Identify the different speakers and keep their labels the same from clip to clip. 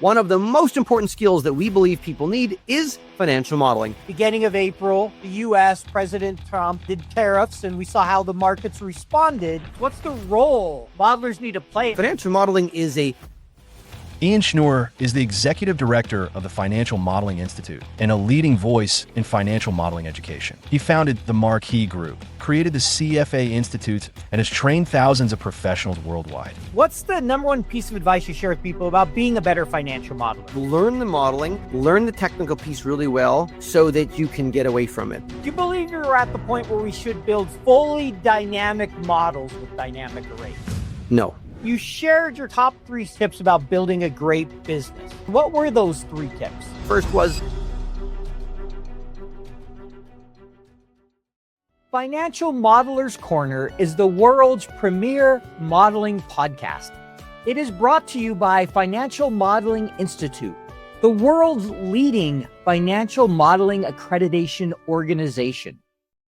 Speaker 1: One of the most important skills that we believe people need is financial modeling.
Speaker 2: Beginning of April, the U.S. President Trump did tariffs, and we saw how the markets responded. What's the role modelers need to play?
Speaker 1: Financial modeling is
Speaker 3: Ian Schnoor is the executive director of the Financial Modeling Institute and a leading voice in financial modeling education. He founded the Marquee Group, created the CFA Institute, and has trained thousands of professionals worldwide.
Speaker 2: What's the number one piece of advice you share with people about being a better financial modeler?
Speaker 1: learn the modeling, learn the technical piece really well so that you can get away from it.
Speaker 2: Do you believe you're at the point where we should build fully dynamic models with dynamic arrays?
Speaker 1: No.
Speaker 2: You shared your top 3 tips about building a great business. What were those 3 tips?
Speaker 1: First was
Speaker 2: Financial Modelers Corner is the world's premier modeling podcast. It is brought to you by Financial Modeling Institute, the world's leading financial modeling accreditation organization.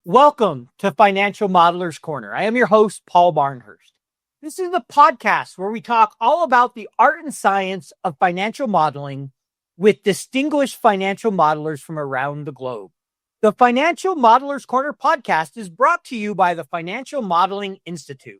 Speaker 2: Welcome to Financial Modelers Corner. I am your host, Paul Barnhurst. This is the podcast where we talk all about the art and science of financial modeling with distinguished financial modelers from around the globe. The Financial Modelers Corner podcast is brought to you by the Financial Modeling Institute.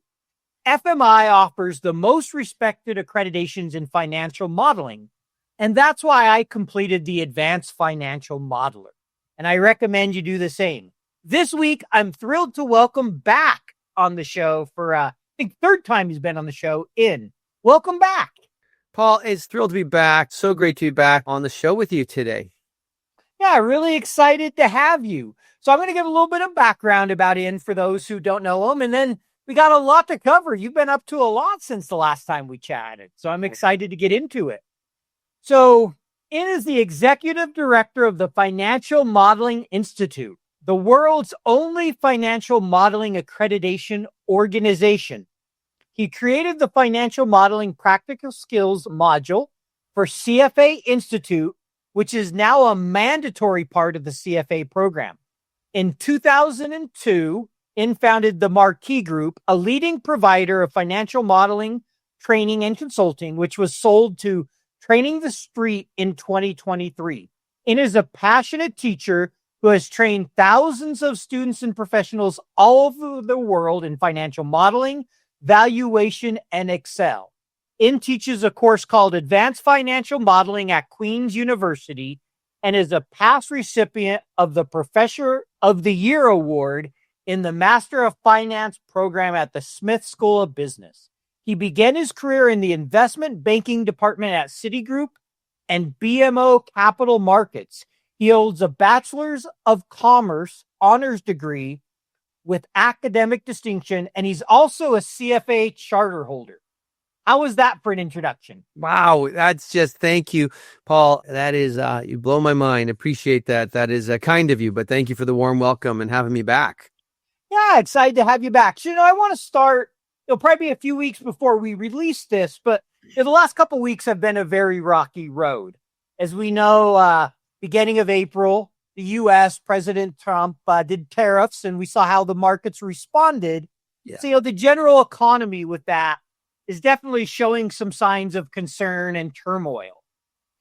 Speaker 2: FMI offers the most respected accreditations in financial modeling, and that's why I completed the Advanced Financial Modeler, and I recommend you do the same. This week, I'm thrilled to welcome back on the show for I think 3rd time he's been on the show, Ian. Welcome back.
Speaker 1: Paul. It's thrilled to be back. So great to be back on the show with you today.
Speaker 2: Yeah, really excited to have you. So I'm going to give a little bit of background about Ian for those who don't know him, and then we got a lot to cover. You've been up to a lot since the last time we chatted, so I'm excited to get into it. So Ian is the executive director of the Financial Modeling Institute, the world's only financial modeling accreditation organization. He created the Financial Modeling Practical Skills module for CFA Institute, which is now a mandatory part of the CFA program. In 2002, Ian founded the Marquee Group, a leading provider of financial modeling, training, and consulting, which was sold to Training the Street in 2023. Ian is a passionate teacher who has trained thousands of students and professionals all over the world in financial modeling, valuation, and Excel. Ian teaches a course called Advanced Financial Modeling at Queen's University and is a past recipient of the Professor of the Year Award in the Master of Finance program at the Smith School of Business. He began his career in the investment banking department at Citigroup and BMO Capital Markets. He holds a Bachelor's of Commerce honors degree with academic distinction, and he's also a CFA charter holder. How was that for an introduction?
Speaker 1: Wow, that's just, thank you, Paul. That is, you blow my mind. Appreciate that. That is kind of you, but thank you for the warm welcome and having me back.
Speaker 2: Yeah, excited to have you back. So, I want to start, it'll probably be a few weeks before we release this, but the last couple of weeks have been a very rocky road. As we know, beginning of April, the U.S. President Trump did tariffs, and we saw how the markets responded.
Speaker 1: Yeah.
Speaker 2: So, the general economy with that is definitely showing some signs of concern and turmoil.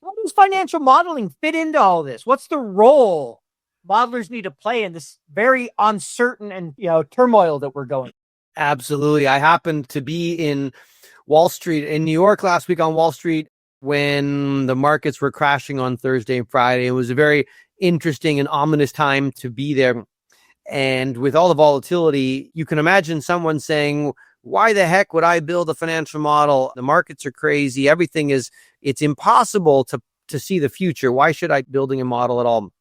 Speaker 2: How does financial modeling fit into all this? What's the role modelers need to play in this very uncertain and turmoil that we're going?
Speaker 1: Absolutely. I happened to be in Wall Street in New York last week on Wall Street when the markets were crashing on Thursday and Friday. It was a very interesting and ominous time to be there. And with all the volatility, you can imagine someone saying, why the heck would I build a financial model? The markets are crazy. It's impossible to see the future. Why should I be building a model at all?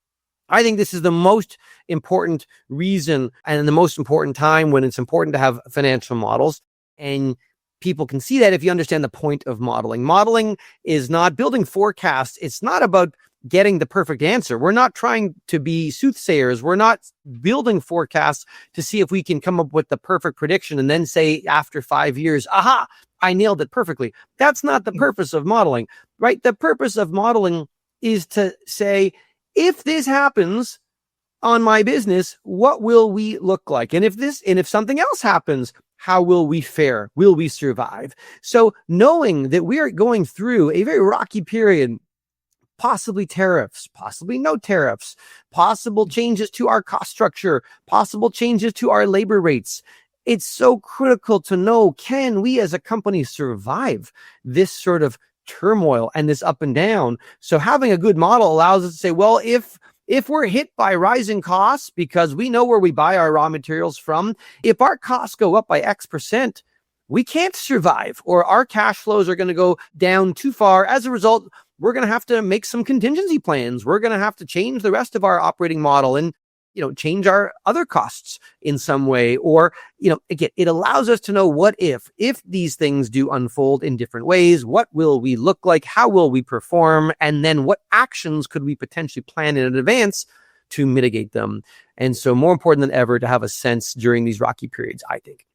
Speaker 1: I think this is the most important reason and the most important time when it's important to have financial models. And people can see that if you understand the point of modeling. Modeling is not building forecasts. It's not about getting the perfect answer. We're not trying to be soothsayers. We're not building forecasts to see if we can come up with the perfect prediction and then say after 5 years, aha, I nailed it perfectly. That's not the purpose of modeling, right? The purpose of modeling is to say, if this happens on my business, what will we look like? And if something else happens how will we fare? Will we survive? So knowing that we are going through a very rocky period, possibly tariffs, possibly no tariffs, possible changes to our cost structure, possible changes to our labor rates. It's so critical to know, can we as a company survive this sort of turmoil and this up and down? So having a good model allows us to say, well, if we're hit by rising costs, because we know where we buy our raw materials from, if our costs go up by X%, we can't survive, or our cash flows are going to go down too far. As a result, we're going to have to make some contingency plans. We're going to have to change the rest of our operating model and, change our other costs in some way. Or, again, it allows us to know what if these things do unfold in different ways, what will we look like? How will we perform? And then what actions could we potentially plan in advance to mitigate them? And so more important than ever to have a sense during these rocky periods, I think.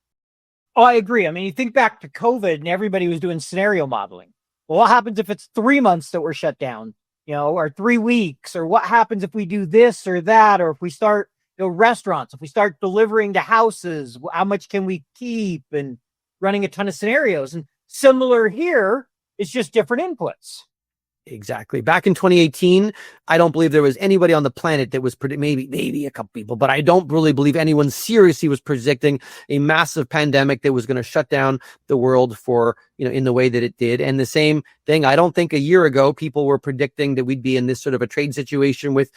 Speaker 2: Oh, I agree. I mean, you think back to COVID and everybody was doing scenario modeling. Well, what happens if it's 3 months that we're shut down, or 3 weeks, or what happens if we do this or that, or if we start, restaurants, if we start delivering to houses, how much can we keep, and running a ton of scenarios. And similar here, it's just different inputs.
Speaker 1: Exactly. Back in 2018, I don't believe there was anybody on the planet that was maybe a couple people, but I don't really believe anyone seriously was predicting a massive pandemic that was going to shut down the world for, in the way that it did. And the same thing, I don't think a year ago, people were predicting that we'd be in this sort of a trade situation with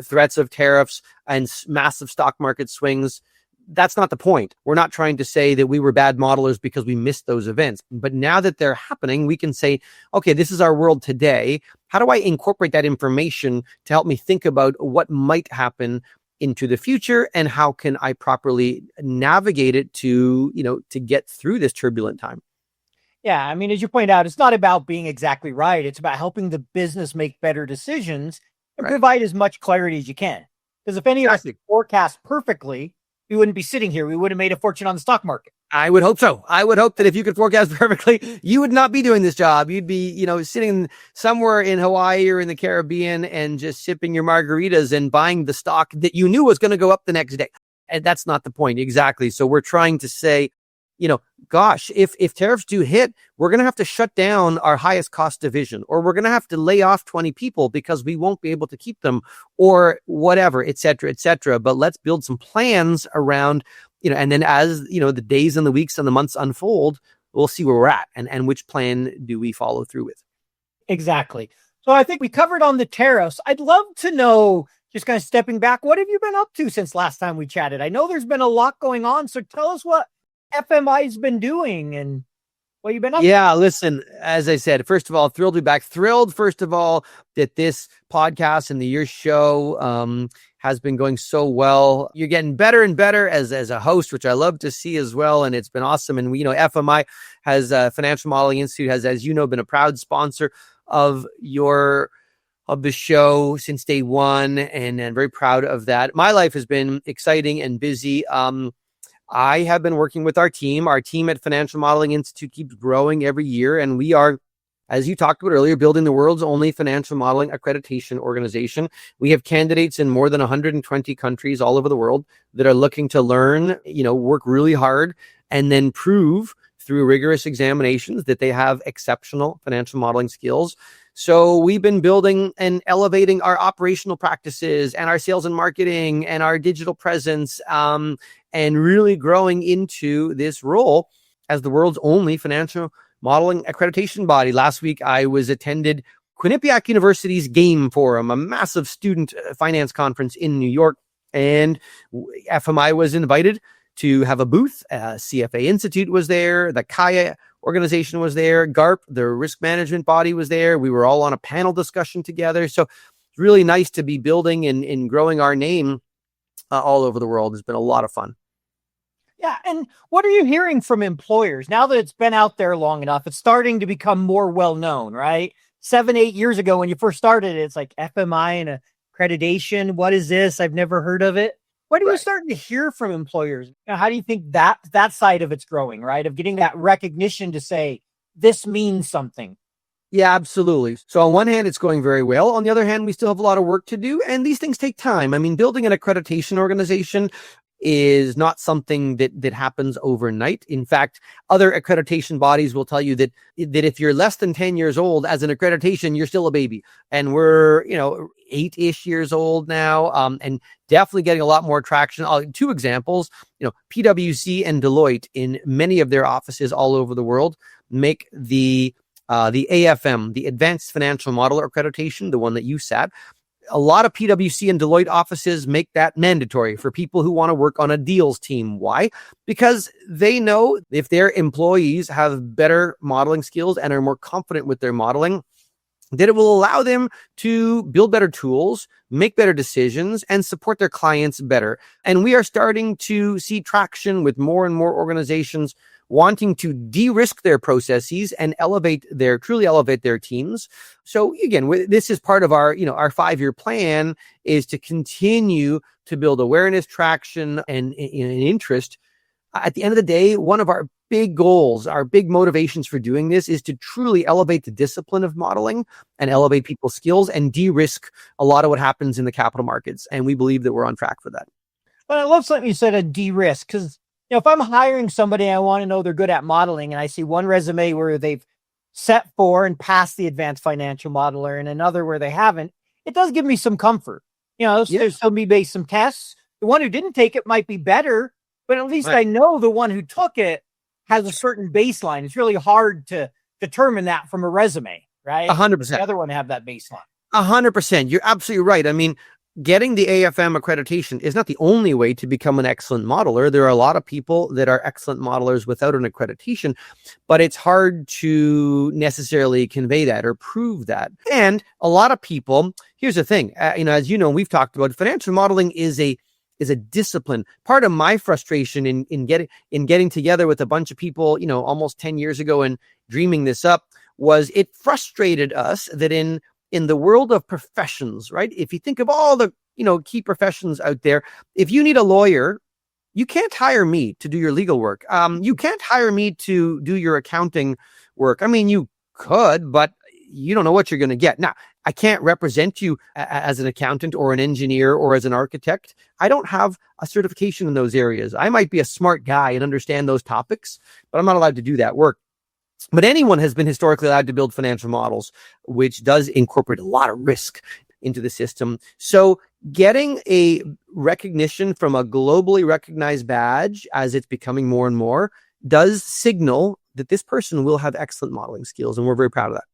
Speaker 1: threats of tariffs and massive stock market swings. That's not the point. We're not trying to say that we were bad modelers because we missed those events. But now that they're happening, we can say, okay, this is our world today. How do I incorporate that information to help me think about what might happen into the future, and how can I properly navigate it to get through this turbulent time?
Speaker 2: Yeah, I mean, as you point out, it's not about being exactly right. It's about helping the business make better decisions and provide as much clarity as you can. Because if any of us forecast perfectly, we wouldn't be sitting here. We would have made a fortune on the stock market.
Speaker 1: I would hope so. I would hope that if you could forecast perfectly, you would not be doing this job. You'd be, sitting somewhere in Hawaii or in the Caribbean and just sipping your margaritas and buying the stock that you knew was going to go up the next day. And that's not the point. Exactly. So we're trying to say, gosh, if tariffs do hit, we're going to have to shut down our highest cost division, or we're going to have to lay off 20 people because we won't be able to keep them, or whatever, et cetera, et cetera. But let's build some plans around, and then as, the days and the weeks and the months unfold, we'll see where we're at and which plan do we follow through with.
Speaker 2: Exactly. So I think we covered on the tariffs. I'd love to know, just kind of stepping back, what have you been up to since last time we chatted? I know there's been a lot going on. So tell us what FMI's been doing and what you've been up to.
Speaker 1: Yeah, listen, as I said, first of all, thrilled to be back. Thrilled, first of all, that this podcast and your show has been going so well. You're getting better and better as a host, which I love to see as well. And it's been awesome. And we, FMI has Financial Modeling Institute has, as you know, been a proud sponsor of the show since day one, and very proud of that. My life has been exciting and busy. I have been working with our team. Our team at Financial Modeling Institute keeps growing every year, and we are, as you talked about earlier, building the world's only financial modeling accreditation organization. We have candidates in more than 120 countries all over the world that are looking to learn, work really hard, and then prove through rigorous examinations that they have exceptional financial modeling skills. So we've been building and elevating our operational practices and our sales and marketing and our digital presence, and really growing into this role as the world's only financial modeling accreditation body. Last week, I attended Quinnipiac University's GAME Forum, a massive student finance conference in New York, and FMI was invited to have a booth. CFA Institute was there. The Kaya organization was there. GARP, the risk management body, was there. We were all on a panel discussion together. So it's really nice to be building and growing our name all over the world. It's been a lot of fun.
Speaker 2: Yeah. And what are you hearing from employers now that it's been out there long enough? It's starting to become more well-known, right? 7-8 years ago, when you first started, it's like FMI and accreditation. What is this? I've never heard of it. What are you starting to hear from employers? How do you think that side of it's growing, right? Of getting that recognition to say, this means something.
Speaker 1: Yeah, absolutely. So on one hand, it's going very well. On the other hand, we still have a lot of work to do, and these things take time. I mean, building an accreditation organization, is not something that happens overnight. In fact, other accreditation bodies will tell you that if you're less than 10 years old as an accreditation, you're still a baby. And we're, 8-ish years old now, and definitely getting a lot more traction. Two examples, PwC and Deloitte in many of their offices all over the world make the AFM, the Advanced Financial Modeler Accreditation, the one that you sat. A lot of PwC and Deloitte offices make that mandatory for people who want to work on a deals team. Why? Because they know if their employees have better modeling skills and are more confident with their modeling, that it will allow them to build better tools, make better decisions, and support their clients better. And we are starting to see traction with more and more organizations wanting to de-risk their processes and truly elevate their teams. So again, this is part of our 5-year plan, is to continue to build awareness, traction, and interest. At the end of the day, one of our big goals, our big motivations for doing this is to truly elevate the discipline of modeling and elevate people's skills and de-risk a lot of what happens in the capital markets. And we believe that we're on track for that.
Speaker 2: But I love something you said, a de-risk, because if I'm hiring somebody, I want to know they're good at modeling, and I see one resume where they've set for and passed the advanced financial modeler and another where they haven't, it does give me some comfort. There's still be some tests. The one who didn't take it might be better, but at least I know the one who took it has a certain baseline. It's really hard to determine that from a resume, right?
Speaker 1: 100%.
Speaker 2: The other one have that baseline.
Speaker 1: 100%. You're absolutely right. I mean, getting the AFM accreditation is not the only way to become an excellent modeler. There are a lot of people that are excellent modelers without an accreditation, but it's hard to necessarily convey that or prove that. And a lot of people, here's the thing, as you know, we've talked about, financial modeling is a discipline. Part of my frustration in getting together with a bunch of people, almost 10 years ago and dreaming this up, was it frustrated us that in the world of professions, right? If you think of all the, key professions out there, if you need a lawyer, you can't hire me to do your legal work. You can't hire me to do your accounting work. I mean, you could, but you don't know what you're going to get. Now, I can't represent you as an accountant or an engineer or as an architect. I don't have a certification in those areas. I might be a smart guy and understand those topics, but I'm not allowed to do that work. But anyone has been historically allowed to build financial models, which does incorporate a lot of risk into the system. So getting a recognition from a globally recognized badge, as it's becoming more and more, does signal that this person will have excellent modeling skills. And we're very proud of that.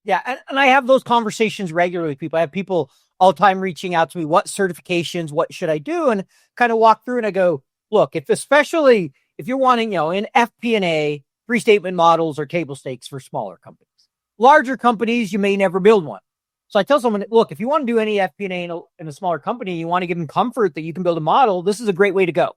Speaker 2: Yeah. And I have those conversations regularly with people. I have people all the time reaching out to me, what certifications, what should I do? And kind of walk through and I go, look, especially if you're wanting, in FP&A, three-statement models or table stakes for smaller companies. Larger companies, you may never build one. So I tell someone, look, if you want to do any FP&A in a smaller company, you want to give them comfort that you can build a model, this is a great way to go.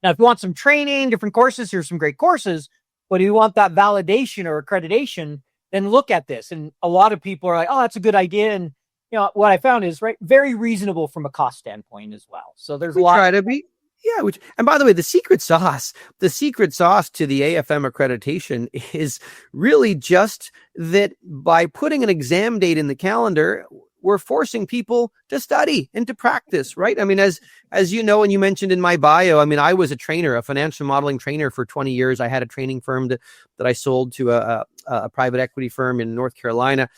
Speaker 2: Now, if you want some training, different courses, here's some great courses. But if you want that validation or accreditation, then look at this. And a lot of people are like, oh, that's a good idea. And what I found is very reasonable from a cost standpoint as well. So there's a lot.
Speaker 1: Try to be. Yeah, and by the way, the secret sauce to the AFM accreditation is really just that by putting an exam date in the calendar, we're forcing people to study and to practice, right? I mean, as you know, and you mentioned in my bio, I mean, I was a financial modeling trainer for 20 years. I had a training firm that I sold to a private equity firm in North Carolina.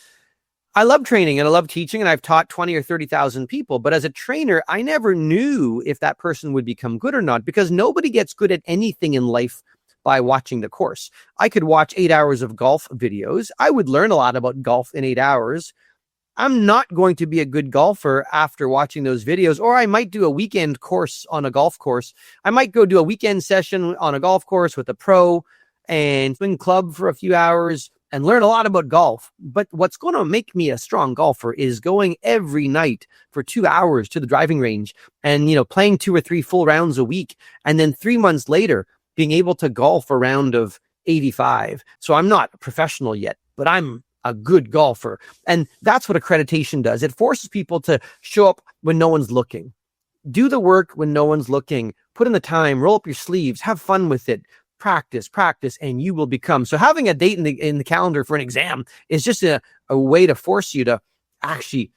Speaker 1: I love training and I love teaching, and I've taught 20 or 30,000 people. But as a trainer, I never knew if that person would become good or not, because nobody gets good at anything in life by watching the course. I could watch 8 hours of golf videos. I would learn a lot about golf in 8 hours. I'm not going to be a good golfer after watching those videos, or I might do a weekend course on a golf course. I might go do a weekend session on a golf course with a pro and swing club for a few hours and learn a lot about golf. But what's going to make me a strong golfer is going every night for 2 hours to the driving range and, playing 2 or 3 full rounds a week. And then 3 months later, being able to golf a round of 85. So I'm not a professional yet, but I'm a good golfer. And that's what accreditation does. It forces people to show up when no one's looking. Do the work when no one's looking. Put in the time, roll up your sleeves, have fun with it. Practice, and you will become. So having a date in the calendar for an exam is just a way to force you to actually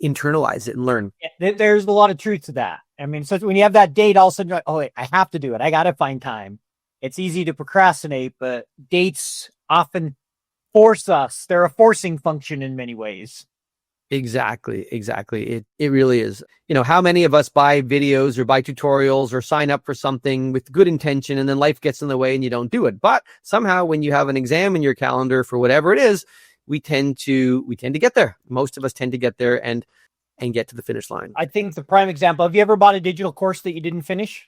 Speaker 1: internalize it and learn.
Speaker 2: There's a lot of truth to that. I mean, so when you have that date, all of a sudden you're like, oh, wait, I have to do it. I got to find time. It's easy to procrastinate, but dates often force us. They're a forcing function in many ways.
Speaker 1: Exactly. It really is. How many of us buy videos or buy tutorials or sign up for something with good intention, and then life gets in the way and you don't do it. But somehow when you have an exam in your calendar for whatever it is, we tend to get there. Most of us tend to get there and get to the finish line.
Speaker 2: I think the prime example, have you ever bought a digital course that you didn't finish?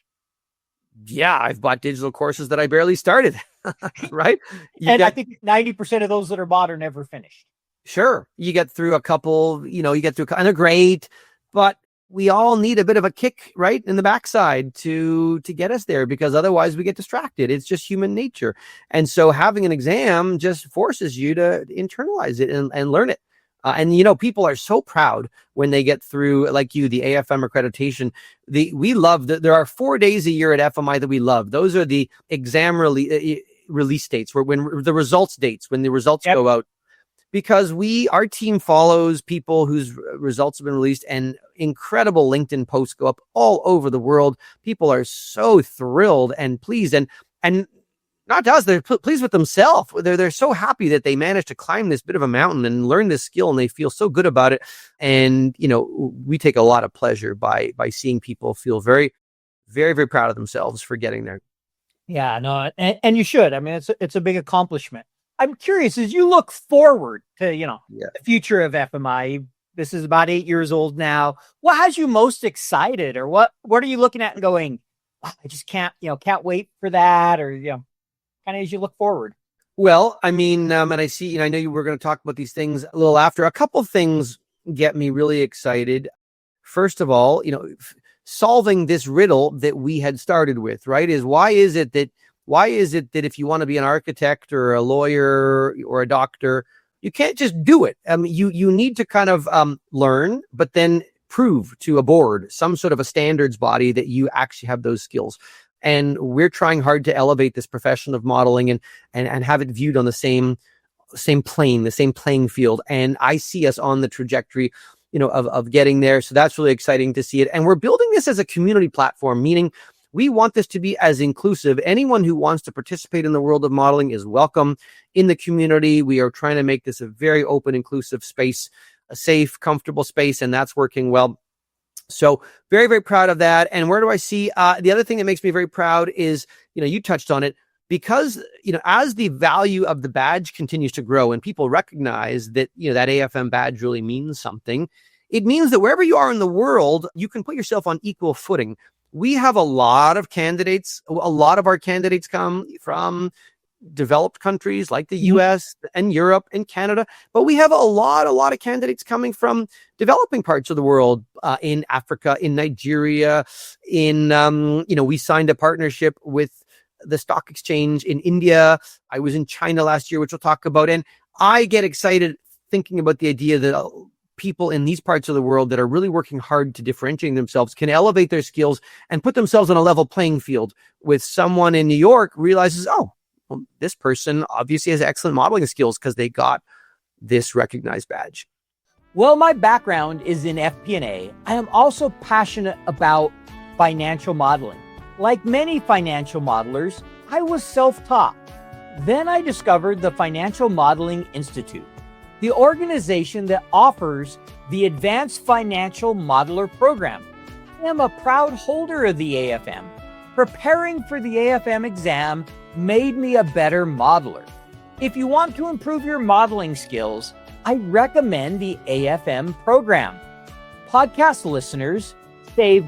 Speaker 1: Yeah, I've bought digital courses that I barely started, right?
Speaker 2: I think 90% of those that are bought are never finished.
Speaker 1: Sure. You get through a couple, and they're great, but we all need a bit of a kick, right, in the backside to get us there, because otherwise we get distracted. It's just human nature. And so having an exam just forces you to internalize it and learn it. People are so proud when they get through, like you, the AFM accreditation. We love that there are 4 days a year at FMI that we love. Those are the exam release dates, when the results dates, when the results go out. Because our team follows people whose results have been released, and incredible LinkedIn posts go up all over the world. People are so thrilled and pleased, and not to us, they're pleased with themselves. They're so happy that they managed to climb this bit of a mountain and learn this skill, and they feel so good about it. And we take a lot of pleasure by seeing people feel very, very, very proud of themselves for getting there.
Speaker 2: Yeah, no, and you should. I mean, it's a big accomplishment. I'm curious, as you look forward to, the future of FMI, this is about 8 years old now. What has you most excited, or what are you looking at and going, wow, I just can't wait for that, or, kind of as you look forward?
Speaker 1: Well, I mean, and I see, I know you were going to talk about these things a little after. A couple of things get me really excited. First of all, solving this riddle that we had started with, right, is why is it that if you want to be an architect or a lawyer or a doctor, you can't just do it? You need to kind of learn, but then prove to a board, some sort of a standards body, that you actually have those skills. And we're trying hard to elevate this profession of modeling and have it viewed on the same plane, the same playing field. And I see us on the trajectory, of getting there. So that's really exciting to see it. And we're building this as a community platform, meaning we want this to be as inclusive. Anyone who wants to participate in the world of modeling is welcome in the community. We are trying to make this a very open, inclusive space, a safe, comfortable space, and that's working well. So very, very proud of that. And where do I see the other thing that makes me very proud is, you touched on it, because, as the value of the badge continues to grow and people recognize that, that AFM badge really means something, it means that wherever you are in the world, you can put yourself on equal footing. We have a lot of candidates. A lot of our candidates come from developed countries like the US and Europe and Canada, but we have a lot of candidates coming from developing parts of the world, in Africa, in Nigeria, we signed a partnership with the stock exchange in India. I was in China last year, which we'll talk about. And I get excited thinking about the idea that people in these parts of the world that are really working hard to differentiate themselves can elevate their skills and put themselves on a level playing field with someone in New York realizes, this person obviously has excellent modeling skills because they got this recognized badge.
Speaker 2: Well, my background is in FP&A. I am also passionate about financial modeling. Like many financial modelers, I was self-taught. Then I discovered the Financial Modeling Institute, the organization that offers the Advanced Financial Modeler Program. I am a proud holder of the AFM. Preparing for the AFM exam made me a better modeler. If you want to improve your modeling skills, I recommend the AFM program. Podcast listeners save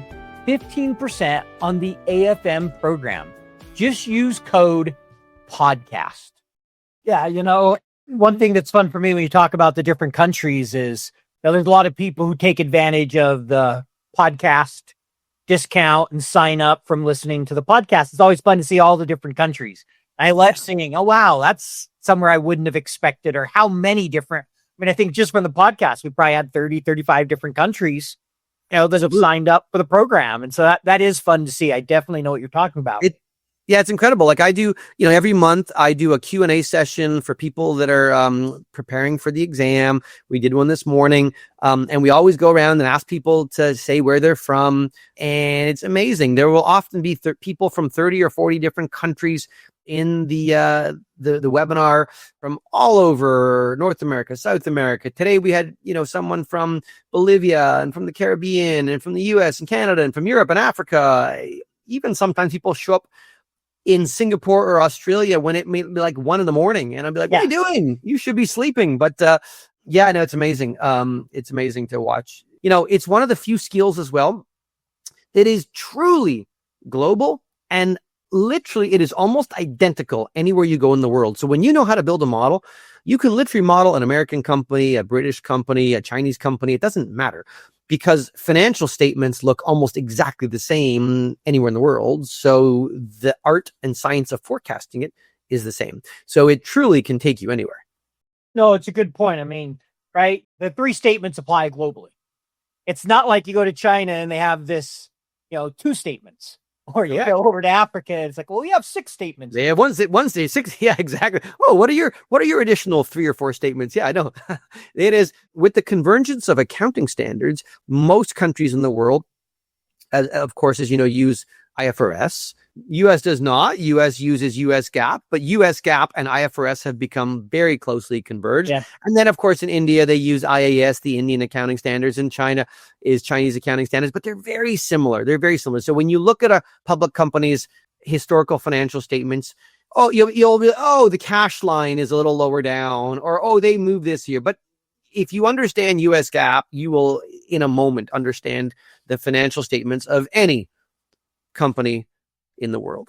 Speaker 2: 15% on the AFM program. Just use code PODCAST. Yeah, one thing that's fun for me when you talk about the different countries is there's a lot of people who take advantage of the podcast discount and sign up from listening to the podcast. It's always fun to see all the different countries. I love singing. Oh, wow, that's somewhere I wouldn't have expected, or how many different. I think just from the podcast, we probably had 30, 35 different countries, that have signed up for the program. And so that is fun to see. I definitely know what you're talking about.
Speaker 1: Yeah, it's incredible. Like I do, every month I do a Q&A session for people that are preparing for the exam. We did one this morning. And we always go around and ask people to say where they're from. And it's amazing. There will often be people from 30 or 40 different countries in the webinar from all over North America, South America. Today we had, someone from Bolivia and from the Caribbean and from the US and Canada and from Europe and Africa. Even sometimes people show up in Singapore or Australia when it may be like 1 a.m. and I'd be like, what are you doing? You should be sleeping. But yeah, no, it's amazing. It's amazing to watch. It's one of the few skills as well that is truly global, and literally it is almost identical anywhere you go in the world. So when you know how to build a model, you can literally model an American company, a British company, a Chinese company. It doesn't matter, because financial statements look almost exactly the same anywhere in the world. So the art and science of forecasting it is the same. So it truly can take you anywhere.
Speaker 2: No, it's a good point. I mean, right? The 3 statements apply globally. It's not like you go to China and they have this, 2 statements. Or you go over to Africa, it's like, well, we have 6 statements.
Speaker 1: They have one state, 6. Yeah, exactly. Oh, what are your additional 3 or 4 statements? Yeah, I know. It is with the convergence of accounting standards. Most countries in the world, of course, as you know, use IFRS. US does not. US uses US GAAP, but US GAAP and IFRS have become very closely converged.
Speaker 2: Yeah.
Speaker 1: And then, of course, in India, they use IAS, the Indian accounting standards. In China is Chinese accounting standards, but they're very similar. So when you look at a public company's historical financial statements, you'll be, the cash line is a little lower down, or, they moved this year. But if you understand US GAAP, you will in a moment understand the financial statements of any company in the world.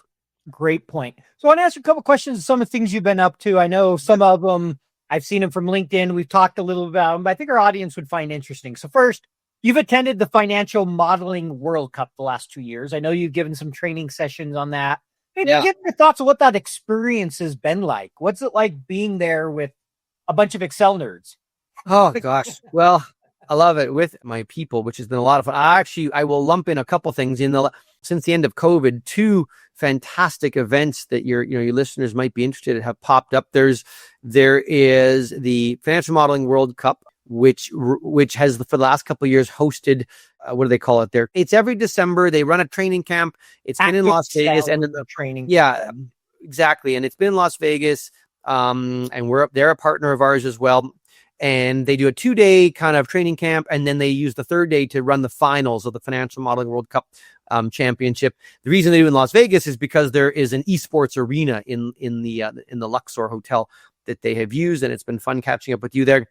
Speaker 2: Great point. So I want to ask you a couple questions, some of the things you've been up to. I know some of them, I've seen them from LinkedIn. We've talked a little about them, but I think our audience would find interesting. So first, you've attended the Financial Modeling World Cup the last 2 years. I know you've given some training sessions on that. Maybe give your thoughts on what that experience has been like. What's it like being there with a bunch of Excel nerds?
Speaker 1: Oh, gosh. Well, I love it with my people, which has been a lot of fun. I will lump in a couple things since the end of COVID. 2 fantastic events that your listeners might be interested in have popped up. There is the Financial Modeling World Cup, which has for the last couple of years hosted. What do they call it there? It's every December. They run a training camp. It's been in Las Vegas, and the
Speaker 2: training.
Speaker 1: Yeah, exactly. And it's been in Las Vegas. And they're a partner of ours as well. And they do a 2-day kind of training camp, and then they use the 3rd day to run the finals of the Financial Modeling World Cup championship. The reason they do in Las Vegas is because there is an esports arena in the Luxor Hotel that they have used, and it's been fun catching up with you there.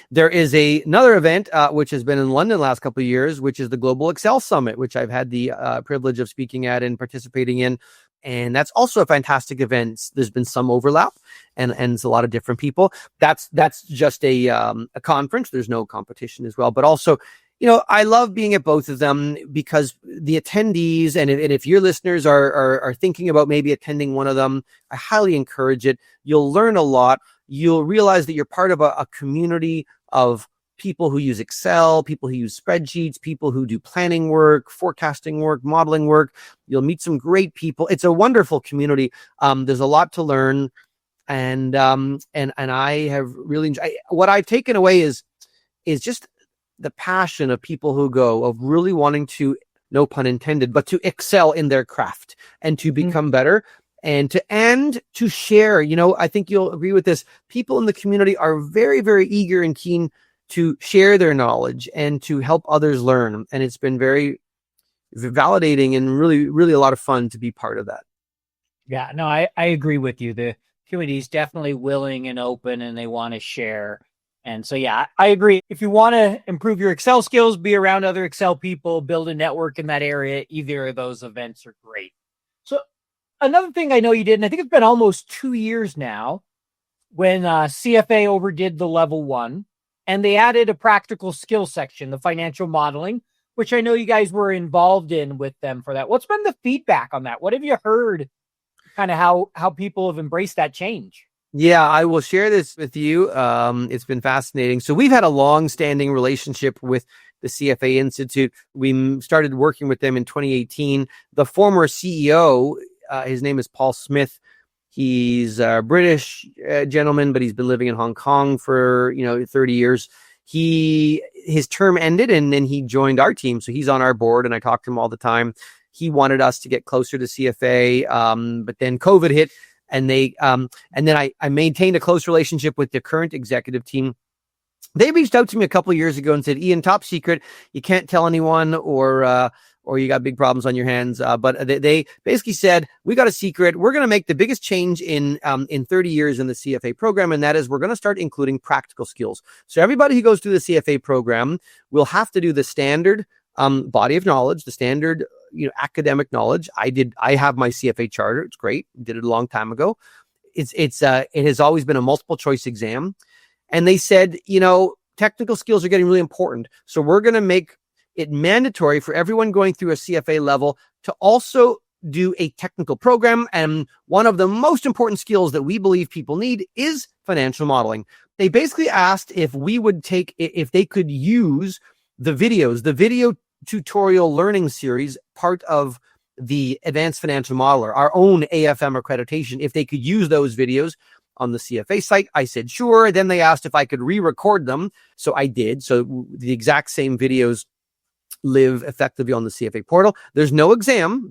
Speaker 1: There is another event which has been in London the last couple of years, which is the Global Excel Summit, which I've had the privilege of speaking at and participating in. And that's also a fantastic event. There's been some overlap, and it's a lot of different people. That's just a conference. There's no competition as well. But also, I love being at both of them because the attendees, and if your listeners are thinking about maybe attending one of them, I highly encourage it. You'll learn a lot. You'll realize that you're part of a community of people who use Excel, people who use spreadsheets, people who do planning work, forecasting work, modeling work. You'll meet some great people. It's a wonderful community. There's a lot to learn. And I have really enjoyed, what I've taken away is just the passion of people who go, of really wanting to, no pun intended, but to excel in their craft and to become better. And to share, I think you'll agree with this. People in the community are very, very eager and keen to share their knowledge and to help others learn. And it's been very validating and really, really a lot of fun to be part of that.
Speaker 2: Yeah, no, I agree with you. The community is definitely willing and open, and they want to share. And so, yeah, I agree. If you want to improve your Excel skills, be around other Excel people, build a network in that area, either of those events are great. So another thing I know you did, and I think it's been almost 2 years now, when CFA overdid the level 1, and they added a practical skill section, the financial modeling, which I know you guys were involved in with them for that. What's been the feedback on that? What have you heard, kind of how people have embraced that change?
Speaker 1: Yeah, I will share this with you. It's been fascinating. So we've had a long-standing relationship with the CFA Institute. We started working with them in 2018. The former CEO His name is Paul Smith. He's a British gentleman, but he's been living in Hong Kong for 30 years. His term ended, and then he joined our team, so he's on our board, and I talk to him all the time. He wanted us to get closer to CFA, but then COVID hit, and then I maintained a close relationship with the current executive team. They reached out to me a couple of years ago and said, "Ian, top secret, you can't tell anyone, or you got big problems on your hands." But they basically said, "We got a secret. We're going to make the biggest change in 30 years in the CFA program, and that is we're going to start including practical skills. So everybody who goes through the CFA program will have to do the standard body of knowledge, the standard academic knowledge. I have my CFA charter. It's great. Did it a long time ago. It has always been a multiple choice exam." And they said, technical skills are getting really important. So we're going to make it mandatory for everyone going through a CFA level to also do a technical program. And one of the most important skills that we believe people need is financial modeling. They basically asked if they could use the video tutorial learning series, part of the Advanced Financial Modeler, our own AFM accreditation, if they could use those videos on the CFA site. I said, sure. Then they asked if I could re-record them. So I did. So the exact same videos live effectively on the CFA portal. There's no exam,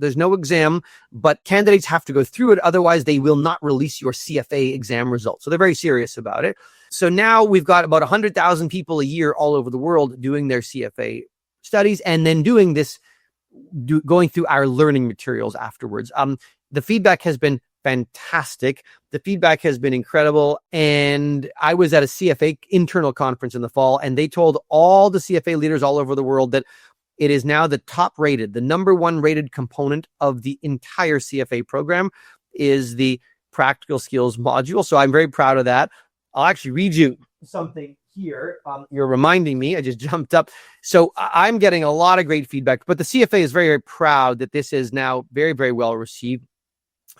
Speaker 1: but candidates have to go through it. Otherwise, they will not release your CFA exam results. So they're very serious about it. So now we've got about 100,000 people a year all over the world doing their CFA studies and then doing this, going through our learning materials afterwards. The feedback has been fantastic. The feedback has been incredible. And I was at a CFA internal conference in the fall, and they told all the CFA leaders all over the world that it is now the top rated, the number one rated component of the entire CFA program is the practical skills module. So I'm very proud of that. I'll actually read you something here. You're reminding me, I just jumped up. So I'm getting a lot of great feedback, but the CFA is very, very proud that this is now very, very well received.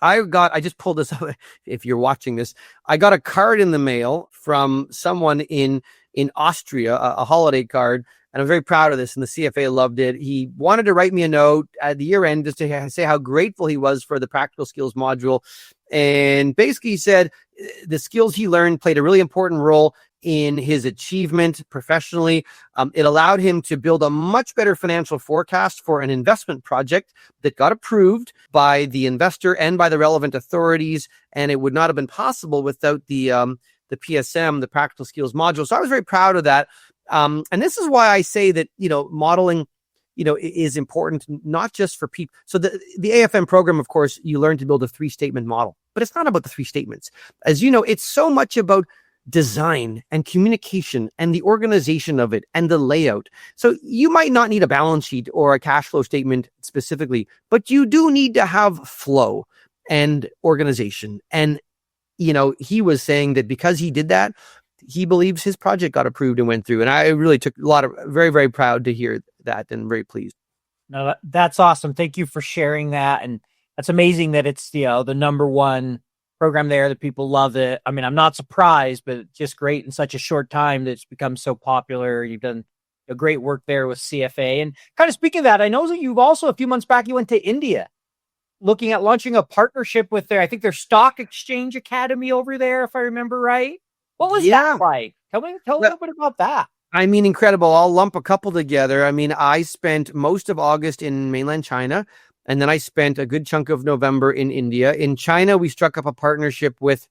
Speaker 1: I just pulled this up. If you're watching this, I got a card in the mail from someone in Austria, a holiday card, and I'm very proud of this. And the CFA loved it. He wanted to write me a note at the year end just to say how grateful he was for the practical skills module. And basically he said the skills he learned played a really important role in his achievement professionally. It allowed him to build a much better financial forecast for an investment project that got approved by the investor and by the relevant authorities. And it would not have been possible without the PSM, the practical skills module. So I was very proud of that. And this is why I say that, modeling, is important, not just for people. So the AFM program, of course, you learn to build a 3-statement model, but it's not about the 3 statements. As you know, it's so much about design and communication and the organization of it and the layout. So you might not need a balance sheet or a cash flow statement specifically, but you do need to have flow and organization. And, he was saying that because he did that, he believes his project got approved and went through. And I really took a lot of very, very proud to hear that and very pleased.
Speaker 2: No, that's awesome. Thank you for sharing that. And that's amazing that it's, the number one program there, that people love it. I mean, I'm not surprised, but it's just great in such a short time that it's become so popular. You've done a great work there with CFA. And kind of speaking of that, I know that you've also, a few months back, you went to India looking at launching a partnership with their stock exchange academy over there, if I remember right. What was that like? Tell me a little bit about that.
Speaker 1: I mean, incredible. I'll lump a couple together. I mean, I spent most of August in mainland China, and then I spent a good chunk of November in India. In China, we struck up a partnership with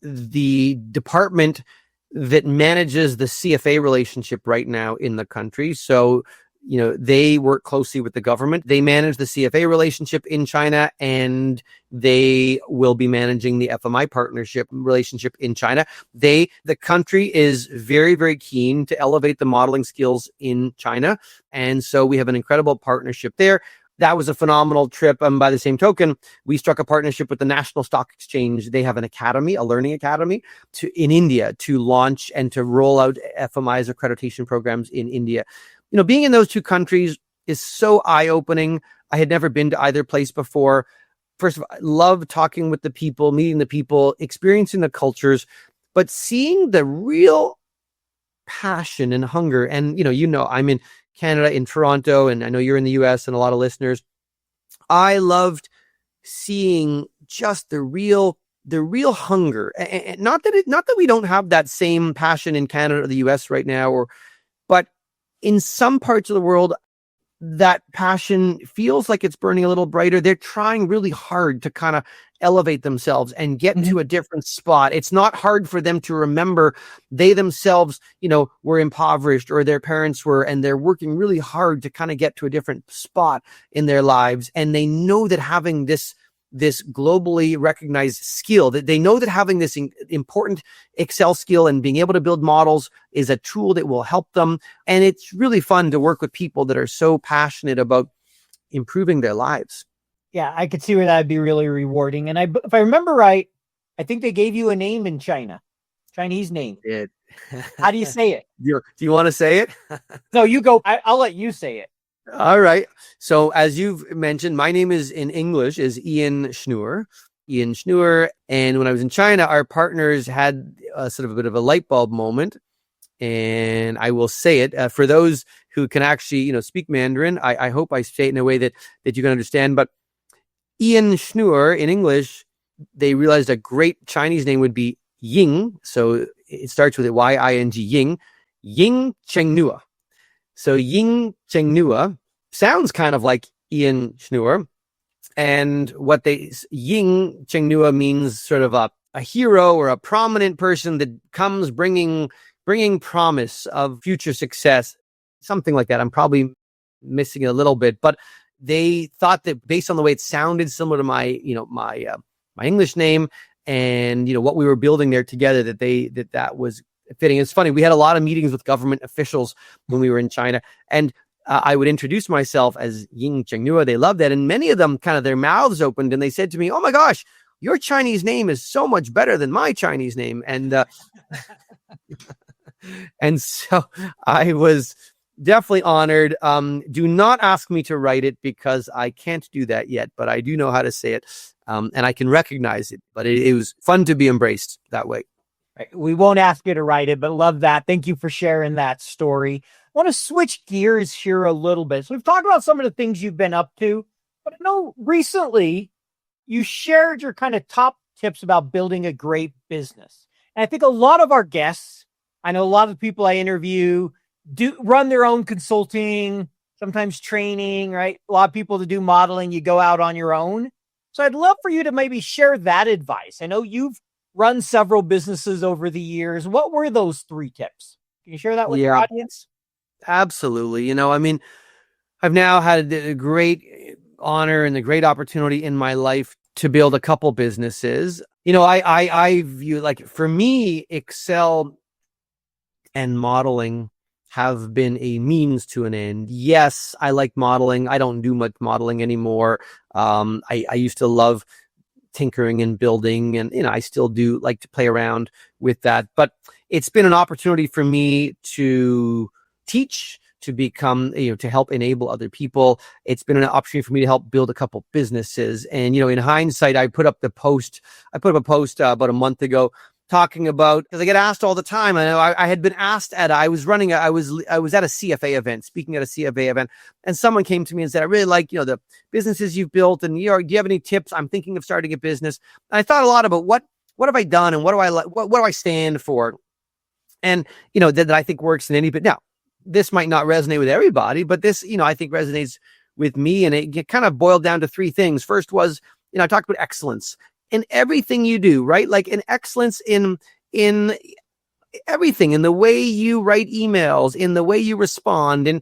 Speaker 1: the department that manages the CFA relationship right now in the country. So, they work closely with the government. They manage the CFA relationship in China, and they will be managing the FMI partnership relationship in China. The country is very, very keen to elevate the modeling skills in China. And so we have an incredible partnership there. That was a phenomenal trip. By the same token, we struck a partnership with the National Stock Exchange. They have an academy, a learning academy in India to launch and to roll out FMI's accreditation programs in India. Being in those two countries is so eye-opening. I had never been to either place before. First of all, I love talking with the people, meeting the people, experiencing the cultures, but seeing the real passion and hunger. And, I'm in Canada, in Toronto, and I know you're in the US and a lot of listeners. I loved seeing just the real hunger. And not that we don't have that same passion in Canada or the US right now, but in some parts of the world, that passion feels like it's burning a little brighter. They're trying really hard to kind of elevate themselves and get to a different spot. It's not hard for them to remember they themselves, were impoverished or their parents were, and they're working really hard to kind of get to a different spot in their lives. And they know that having this globally recognized skill, that they know that having this important Excel skill and being able to build models is a tool that will help them. And it's really fun to work with people that are so passionate about improving their lives.
Speaker 2: Yeah, I could see where that'd be really rewarding. And if I remember right, I think they gave you a name in China, Chinese name. How do you say it?
Speaker 1: Do you want to say it?
Speaker 2: No, you go. I'll let you say it.
Speaker 1: All right. So as you've mentioned, my name is in English is Ian Schnoor. And when I was in China, our partners had a sort of a bit of a light bulb moment. And I will say it for those who can actually, speak Mandarin. I hope I say it in a way that you can understand. But Ian Schnoor in English, they realized a great Chinese name would be Ying. So it starts with a Y-I-N-G, Ying Chengnua. So Ying Chengnua sounds kind of like Ian Schnoor. And Ying Chengnua means sort of a hero or a prominent person that comes bringing promise of future success, something like that. I'm probably missing it a little bit, but they thought that based on the way it sounded similar to my English name and, what we were building there together, that was fitting. It's funny. We had a lot of meetings with government officials when we were in China, and I would introduce myself as Ying Chengnua. They loved that. And many of them kind of their mouths opened and they said to me, "Oh my gosh, your Chinese name is so much better than my Chinese name." And, and so I was definitely honored. Do not ask me to write it because I can't do that yet, but I do know how to say it. And I can recognize it, but it was fun to be embraced that way.
Speaker 2: We won't ask you to write it, but love that. Thank you for sharing that story. I want to switch gears here a little bit. So we've talked about some of the things you've been up to, but I know recently you shared your kind of top tips about building a great business. And I think a lot of our guests, I know a lot of the people I interview do run their own consulting, sometimes training, right? A lot of people to do modeling, you go out on your own. So I'd love for you to maybe share that advice. I know you've run several businesses over the years. What were those 3 tips? Can you share that with your audience?
Speaker 1: Absolutely. I've now had a great honor and a great opportunity in my life to build a couple businesses. I view, like, for me, Excel and modeling have been a means to an end. Yes, I like modeling. I don't do much modeling anymore. I used to love tinkering and building, and I still do like to play around with that. But it's been an opportunity for me to teach, to become, to help enable other people. It's been an opportunity for me to help build a couple businesses. And in hindsight, I put up a post about a month ago talking about, because I get asked all the time. I know I had been asked I was at a CFA event, speaking at a CFA event, and someone came to me and said, "I really like, the businesses you've built, and do you have any tips? I'm thinking of starting a business." And I thought a lot about what have I done and what do I like, what do I stand for? And, that I think works in any, but now this might not resonate with everybody, but this, I think resonates with me. And it kind of boiled down to 3 things. First was, I talked about excellence in everything you do, right? Like an excellence in everything, in the way you write emails, in the way you respond, and,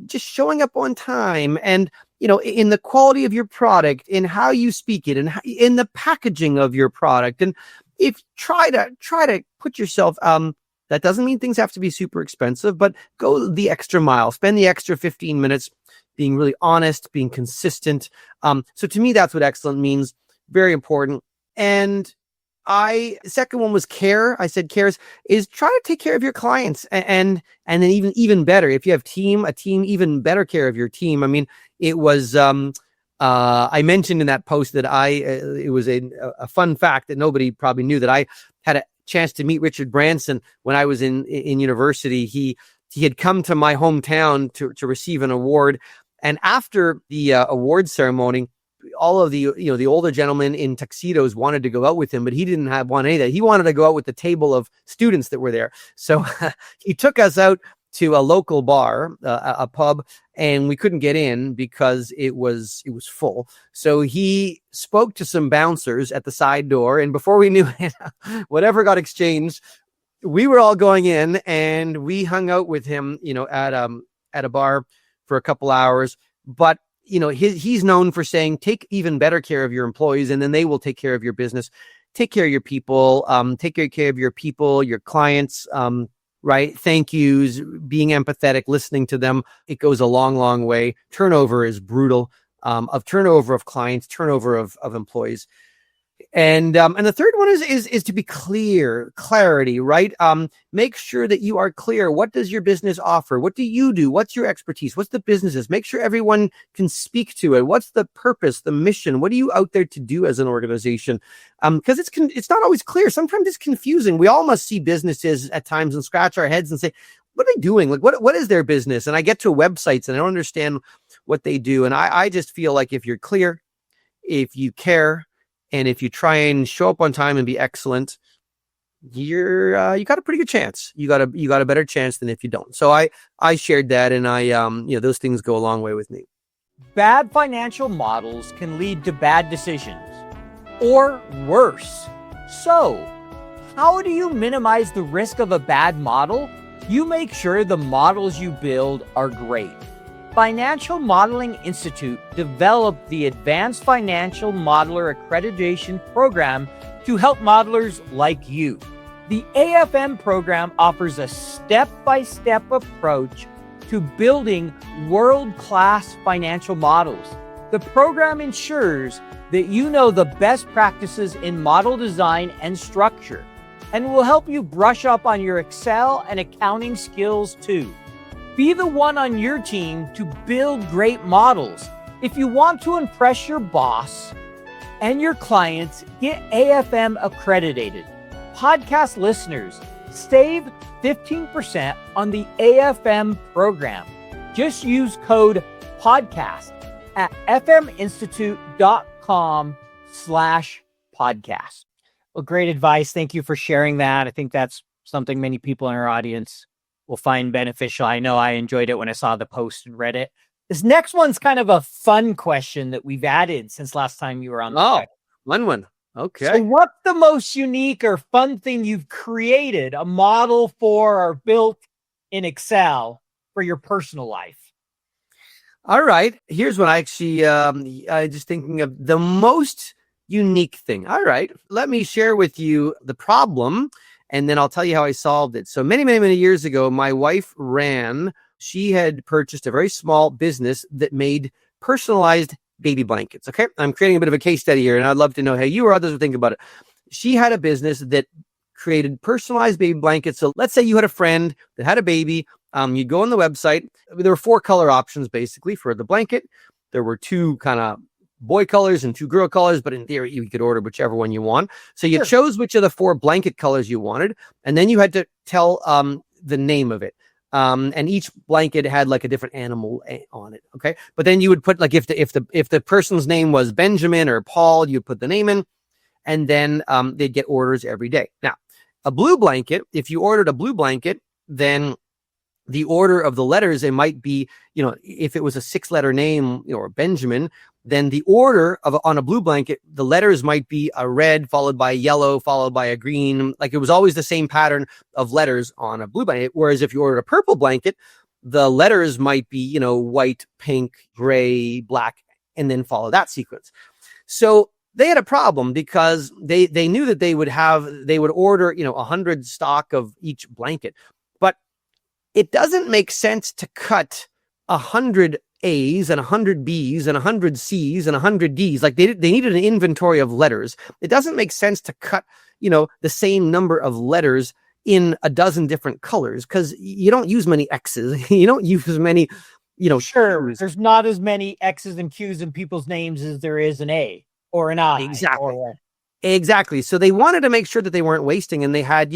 Speaker 1: just showing up on time, and, in the quality of your product, in how you speak it, and in the packaging of your product. And if try to put yourself, that doesn't mean things have to be super expensive, but go the extra mile, spend the extra 15 minutes being really honest, being consistent. So to me, that's what excellent means. Very important. And second one was care. I said cares is try to take care of your clients, and then even better, if you have a team, even better care of your team. I mean, it was, I mentioned in that post that it was a fun fact that nobody probably knew, that I had a chance to meet Richard Branson when I was in university. He had come to my hometown to receive an award. And after the award ceremony, all of the, the older gentlemen in tuxedos wanted to go out with him, but he didn't want any of that. He wanted to go out with the table of students that were there. So he took us out to a local bar, a pub, and we couldn't get in because it was full. So he spoke to some bouncers at the side door, and before we knew it, whatever got exchanged, we were all going in, and we hung out with him, at a bar for a couple hours. But he's known for saying, take even better care of your employees, and then they will take care of your business. Take care of your people. Take care of your people, your clients. Right? Thank yous, being empathetic, listening to them. It goes a long, long way. Turnover is brutal. Of turnover of clients, turnover of employees. And the third one is to be clarity, right? Make sure that you are clear. What does your business offer? What do you do? What's your expertise? What's the businesses? Make sure everyone can speak to it. What's the purpose, the mission? What are you out there to do as an organization? Because it's not always clear. Sometimes it's confusing. We all must see businesses at times and scratch our heads and say, what are they doing? Like, what is their business? And I get to websites and I don't understand what they do. And I just feel like if you're clear, if you care, and if you try and show up on time and be excellent, you got a pretty good chance. You got a better chance than if you don't. So I shared that, and those things go a long way with me.
Speaker 2: Bad financial models can lead to bad decisions, or worse. So, how do you minimize the risk of a bad model? You make sure the models you build are great. Financial Modeling Institute developed the Advanced Financial Modeler Accreditation program to help modelers like you. The AFM program offers a step-by-step approach to building world-class financial models. The program ensures that you know the best practices in model design and structure, and will help you brush up on your Excel and accounting skills too. Be the one on your team to build great models. If you want to impress your boss and your clients, get AFM accredited. Podcast listeners, save 15% on the AFM program. Just use code podcast at fminstitute.com/podcast. Well, great advice. Thank you for sharing that. I think that's something many people in our audience will find beneficial. I know I enjoyed it when I saw the post and read it. This next one's kind of a fun question that we've added since last time you were on.
Speaker 1: Fun one. Okay.
Speaker 2: So what's the most unique or fun thing you've created, a model for or built in Excel for your personal life?
Speaker 1: All right. Here's what I actually, I just thinking of the most unique thing. All right. Let me share with you the problem, and then I'll tell you how I solved it. So many, many, many years ago, my wife she had purchased a very small business that made personalized baby blankets. Okay. I'm creating a bit of a case study here, and I'd love to know how you or others would think about it. She had a business that created personalized baby blankets. So let's say you had a friend that had a baby. You'd go on the website. There were 4 color options basically for the blanket. There were 2 kind of boy colors and 2 girl colors, but in theory, you could order whichever one you want. So you chose which of the 4 blanket colors you wanted, and then you had to tell the name of it. And each blanket had like a different animal on it. Okay. But then you would put, like, if the person's name was Benjamin or Paul, you'd put the name in, and then they'd get orders every day. Now, a blue blanket, if you ordered a blue blanket, then the order of the letters, it might be, if it was a 6-letter name, or Benjamin, then the order on a blue blanket, the letters might be a red followed by a yellow followed by a green. Like, it was always the same pattern of letters on a blue blanket. Whereas if you ordered a purple blanket, the letters might be, white, pink, gray, black, and then follow that sequence. So they had a problem because they knew that they would order, 100 stock of each blanket, but it doesn't make sense to cut 100 A's and 100 B's and 100 C's and 100 D's. Like, they needed an inventory of letters. It doesn't make sense to cut, the same number of letters in a dozen different colors, because you don't use many X's. You don't use as many,
Speaker 2: Sure.
Speaker 1: Q's.
Speaker 2: There's not as many X's and Q's in people's names as there is an A or an I.
Speaker 1: Exactly. Exactly. So they wanted to make sure that they weren't wasting, and they had,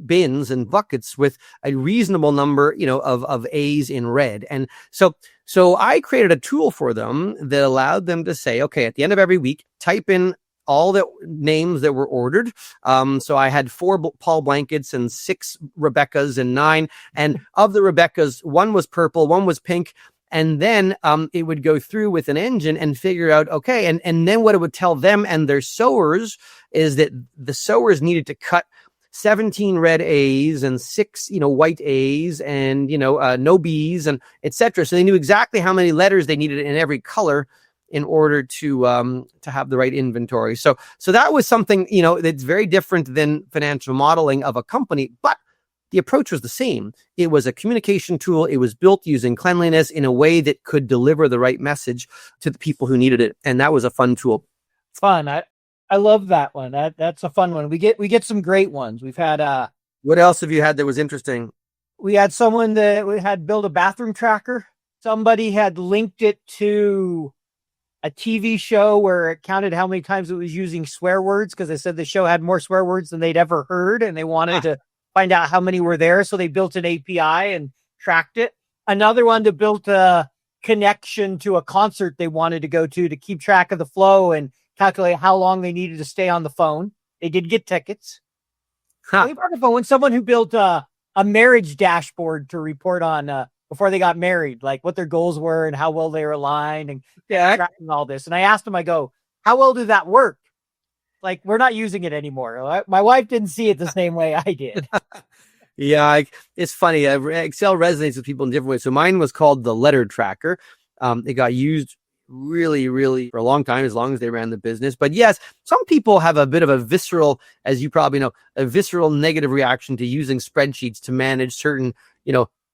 Speaker 1: bins and buckets with a reasonable number, of A's in red. And so I created a tool for them that allowed them to say, okay, at the end of every week, type in all the names that were ordered. So I had 4 Paul blankets and 6 Rebeccas and 9. And of the Rebeccas, 1 was purple, 1 was pink. And then it would go through with an engine and figure out, okay. And then what it would tell them and their sewers is that the sewers needed to cut 17 red A's and 6, white A's and, no B's and etc. So they knew exactly how many letters they needed in every color in order to have the right inventory. So that was something, that's very different than financial modeling of a company, but the approach was the same. It was a communication tool. It was built using cleanliness in a way that could deliver the right message to the people who needed it. And that was a fun tool.
Speaker 2: Fun. I love that one. That's a fun one. We get some great ones. We've had
Speaker 1: what else have you had that was interesting?
Speaker 2: We had someone that we had build a bathroom tracker. Somebody had linked it to a TV show where it counted how many times it was using swear words, because they said the show had more swear words than they'd ever heard, and they wanted to find out how many were there. So they built an API and tracked it. Another one that built a connection to a concert they wanted to go to keep track of the flow and calculate how long they needed to stay on the phone. They did get tickets. When someone who built a marriage dashboard to report on before they got married, like what their goals were and how well they were aligned and tracking all this. And I asked him, I go, how well did that work? Like, we're not using it anymore. My wife didn't see it the same way I did.
Speaker 1: Yeah, it's funny. Excel resonates with people in different ways. So mine was called the letter tracker. It got used really, really for a long time, as long as they ran the business. But yes, some people have a bit of a visceral, as you probably know, a visceral negative reaction to using spreadsheets to manage certain,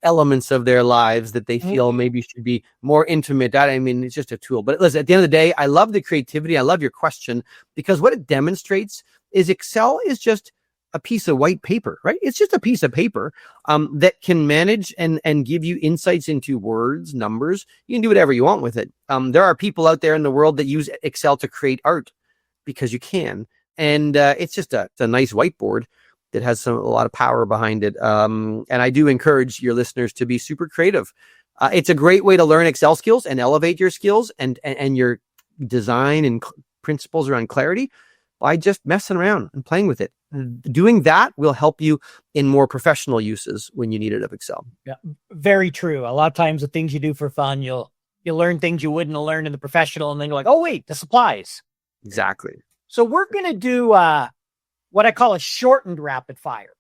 Speaker 1: elements of their lives that they feel maybe should be more intimate. I mean, it's just a tool. But listen, at the end of the day, I love the creativity. I love your question, because what it demonstrates is Excel is just a piece of white paper, right? It's just a piece of paper that can manage and give you insights into words, numbers. You can do whatever you want with it. There are people out there in the world that use Excel to create art because you can. And it's just a nice whiteboard that has a lot of power behind it. And I do encourage your listeners to be super creative. It's a great way to learn Excel skills and elevate your skills and your design and principles around clarity by just messing around and playing with it. Doing that will help you in more professional uses when you need it of Excel.
Speaker 2: Yeah, very true. A lot of times the things you do for fun, you'll learn things you wouldn't have learned in the professional, and then you're like, oh wait, this applies.
Speaker 1: Exactly.
Speaker 2: So we're going to do what I call a shortened rapid fire.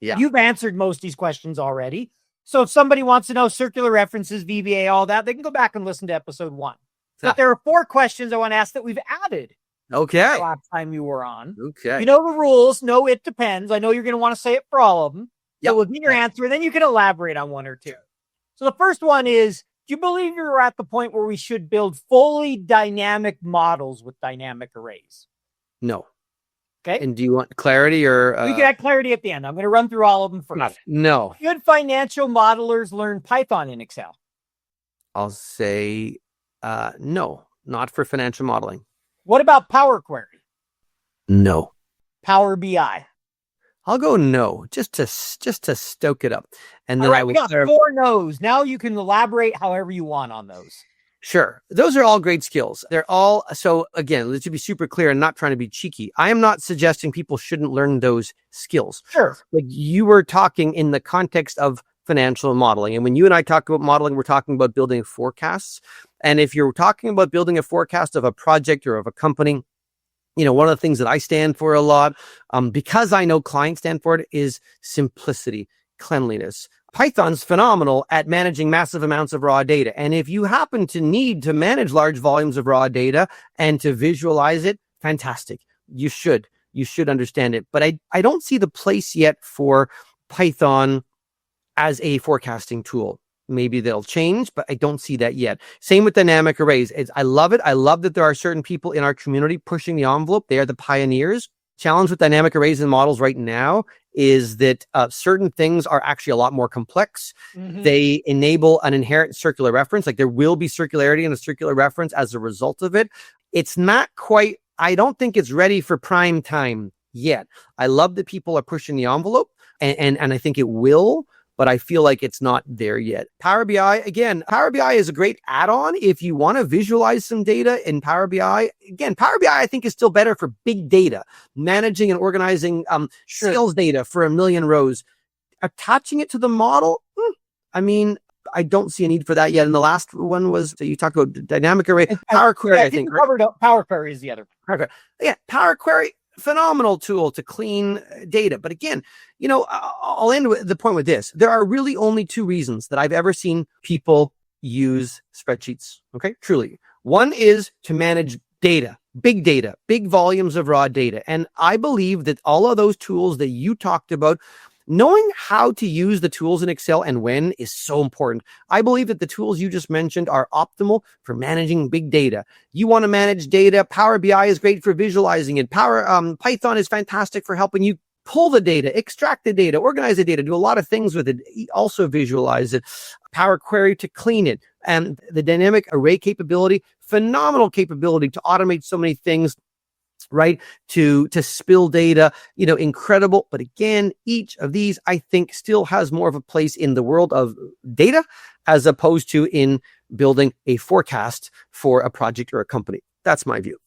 Speaker 1: Yeah.
Speaker 2: You've answered most of these questions already. So if somebody wants to know circular references, VBA, all that, they can go back and listen to episode 1. But there are 4 questions I want to ask that we've added.
Speaker 1: Okay.
Speaker 2: Last time you were on.
Speaker 1: Okay.
Speaker 2: You know the rules. No, it depends. I know you're going to want to say it for all of them. So we'll get your answer, and then you can elaborate on 1 or 2. So the first one is, do you believe you're at the point where we should build fully dynamic models with dynamic arrays?
Speaker 1: No.
Speaker 2: Okay.
Speaker 1: And do you want clarity or?
Speaker 2: We can add clarity at the end. I'm going to run through all of them first.
Speaker 1: No.
Speaker 2: Should financial modelers learn Python in Excel?
Speaker 1: I'll say no, not for financial modeling.
Speaker 2: What about Power Query?
Speaker 1: No.
Speaker 2: Power BI?
Speaker 1: I'll go no, just to stoke it up. And then
Speaker 2: we got 4 no's. Now you can elaborate however you want on those.
Speaker 1: Sure. Those are all great skills. They're all, so again, let's be super clear and not trying to be cheeky. I am not suggesting people shouldn't learn those skills.
Speaker 2: Sure.
Speaker 1: Like, you were talking in the context of financial modeling. And when you and I talk about modeling, we're talking about building forecasts. And if you're talking about building a forecast of a project or of a company, one of the things that I stand for a lot, because I know clients stand for it, is simplicity, cleanliness. Python's phenomenal at managing massive amounts of raw data. And if you happen to need to manage large volumes of raw data and to visualize it, fantastic. You should understand it. But I don't see the place yet for Python as a forecasting tool. Maybe they'll change, but I don't see that yet. Same with dynamic arrays. I love it. I love that there are certain people in our community pushing the envelope. They are the pioneers. Challenge with dynamic arrays and models right now is that certain things are actually a lot more complex. Mm-hmm. They enable an inherent circular reference. Like, there will be circularity in a circular reference as a result of it. It's not quite I don't think it's ready for prime time yet. I love that people are pushing the envelope, and I think it will, but I feel like it's not there yet. Power BI, again, Power BI is a great add-on if you want to visualize some data in Power BI. Again, Power BI, I think, is still better for big data, managing and organizing sales data for 1 million rows. Attaching it to the model, I mean, I don't see a need for that yet. And the last one was, you talked about dynamic array, Power Query, I think.
Speaker 2: Covered up. Power Query is the other.
Speaker 1: Yeah, Power Query, phenomenal tool to clean data. But again, I'll end with the point with this. There are really only 2 reasons that I've ever seen people use spreadsheets. Okay, truly. One is to manage data, big volumes of raw data. And I believe that all of those tools that you talked about, knowing how to use the tools in Excel and when is so important. I believe that the tools you just mentioned are optimal for managing big data. You want to manage data. Power BI is great for visualizing it. Python is fantastic for helping you pull the data, extract the data, organize the data, do a lot of things with it, also visualize it. Power Query to clean it. And the dynamic array capability, phenomenal capability to automate so many things, right? To spill data, incredible. But again, each of these, I think, still has more of a place in the world of data as opposed to in building a forecast for a project or a company. That's my view.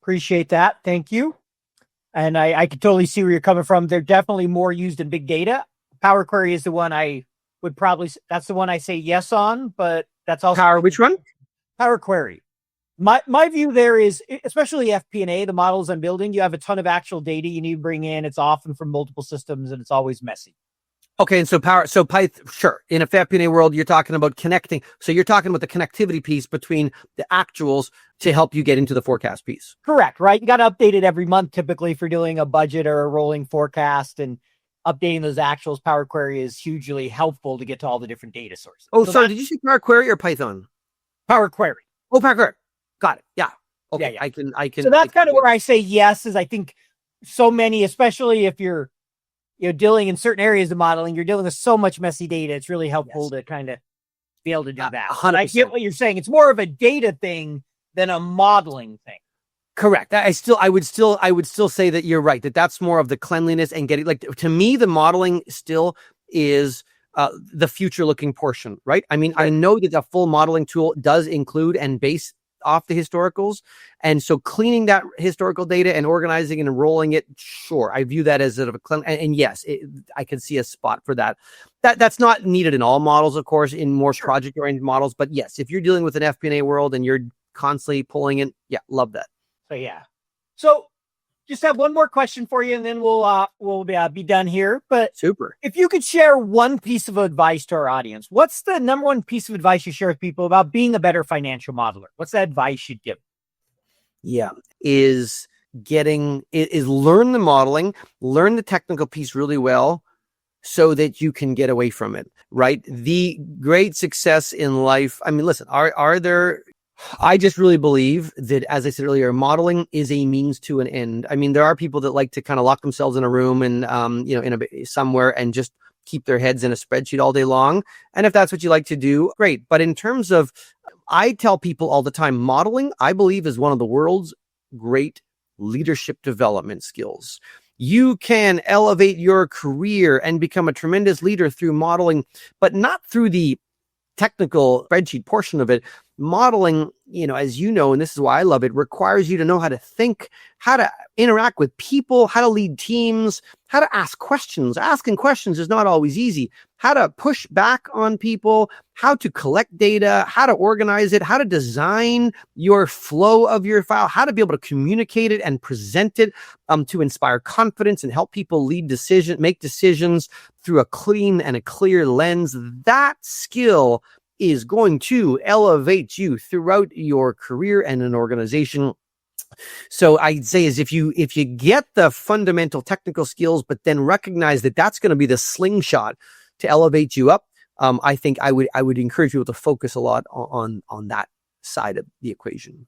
Speaker 2: Appreciate that. Thank you. And I can totally see where you're coming from. They're definitely more used in big data. Power Query is the one I would probably, that's the one I say yes on, but that's also.
Speaker 1: Which one?
Speaker 2: Power Query. My view there is, especially FP&A, the models I'm building, you have a ton of actual data you need to bring in. It's often from multiple systems and it's always messy.
Speaker 1: Okay, and so Python, sure. In a FP&A world, you're talking about connecting. So you're talking about the connectivity piece between the actuals to help you get into the forecast piece.
Speaker 2: Correct, right? You got to update it every month, typically, for doing a budget or a rolling forecast, and updating those actuals. Power Query is hugely helpful to get to all the different data sources.
Speaker 1: Oh, sorry, did you say Power Query or Python?
Speaker 2: Power Query.
Speaker 1: Oh, Power Query. Got it. Yeah. Okay.
Speaker 2: Yeah.
Speaker 1: I can.
Speaker 2: So that's kind of where I say yes, is I think so many, especially if you're dealing in certain areas of modeling, you're dealing with so much messy data. It's really helpful to kind of be able to do that.
Speaker 1: 100%.
Speaker 2: I get what you're saying. It's more of a data thing than a modeling thing.
Speaker 1: Correct. I would still say that you're right. That's more of the cleanliness and getting, like, to me, the modeling still is the future looking portion, right? I mean, I know that the full modeling tool does include and base off the historicals. And so cleaning that historical data and organizing and enrolling it, sure, I view that as sort of a clean. And yes, I can see a spot for that. That's not needed in all models, of course, in more project-oriented models. But yes, if you're dealing with an FP&A world and you're constantly pulling in, love that.
Speaker 2: So yeah. So just have one more question for you, and then we'll be done here. But
Speaker 1: super. If
Speaker 2: you could share one piece of advice to our audience, what's the number one piece of advice you share with people about being a better financial modeler? What's the advice you'd give? Yeah,
Speaker 1: is learn the modeling, learn the technical piece really well, so that you can get away from it. Right. The great success in life. I mean, listen, are there? I just really believe that, as I said earlier, modeling is a means to an end. I mean, there are people that like to kind of lock themselves in a room and, somewhere and just keep their heads in a spreadsheet all day long. And if that's what you like to do, great. But in terms of, I tell people all the time, modeling, I believe, is one of the world's great leadership development skills. You can elevate your career and become a tremendous leader through modeling, but not through the technical spreadsheet portion of it. Modeling, as you know, and this is why I love it, requires you to know how to think, how to interact with people, how to lead teams, how to ask questions. Asking questions is not always easy. How to push back on people, how to collect data, how to organize it, how to design your flow of your file, how to be able to communicate it and present it to inspire confidence and help people make decisions through a clean and a clear lens. That skill is going to elevate you throughout your career and an organization. So I'd say is if you get the fundamental technical skills, but then recognize that that's going to be the slingshot to elevate you up, I think I would encourage people to focus a lot on that side of the equation.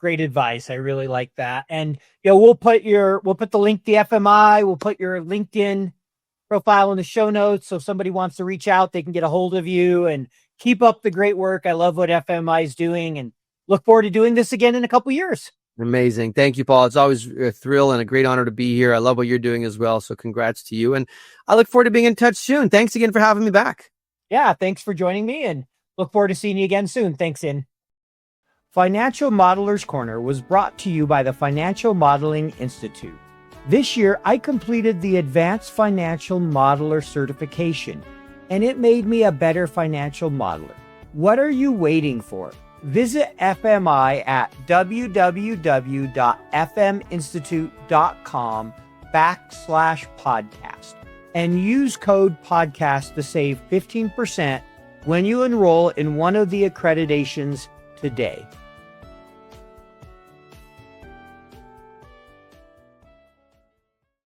Speaker 2: Great advice. I really like that. And we'll put the link to FMI. We'll put your LinkedIn profile in the show notes. So if somebody wants to reach out, they can get a hold of you. And keep up the great work. I love what FMI is doing and look forward to doing this again in a couple of years.
Speaker 1: Amazing. Thank you, Paul. It's always a thrill and a great honor to be here. I love what you're doing as well. So congrats to you. And I look forward to being in touch soon. Thanks again for having me back.
Speaker 2: Yeah, thanks for joining me and look forward to seeing you again soon. Thanks, In. Financial Modeler's Corner was brought to you by the Financial Modeling Institute. This year, I completed the Advanced Financial Modeler certification, and it made me a better financial modeler. What are you waiting for? Visit FMI at www.fminstitute.com/podcast and use code podcast to save 15% when you enroll in one of the accreditations today.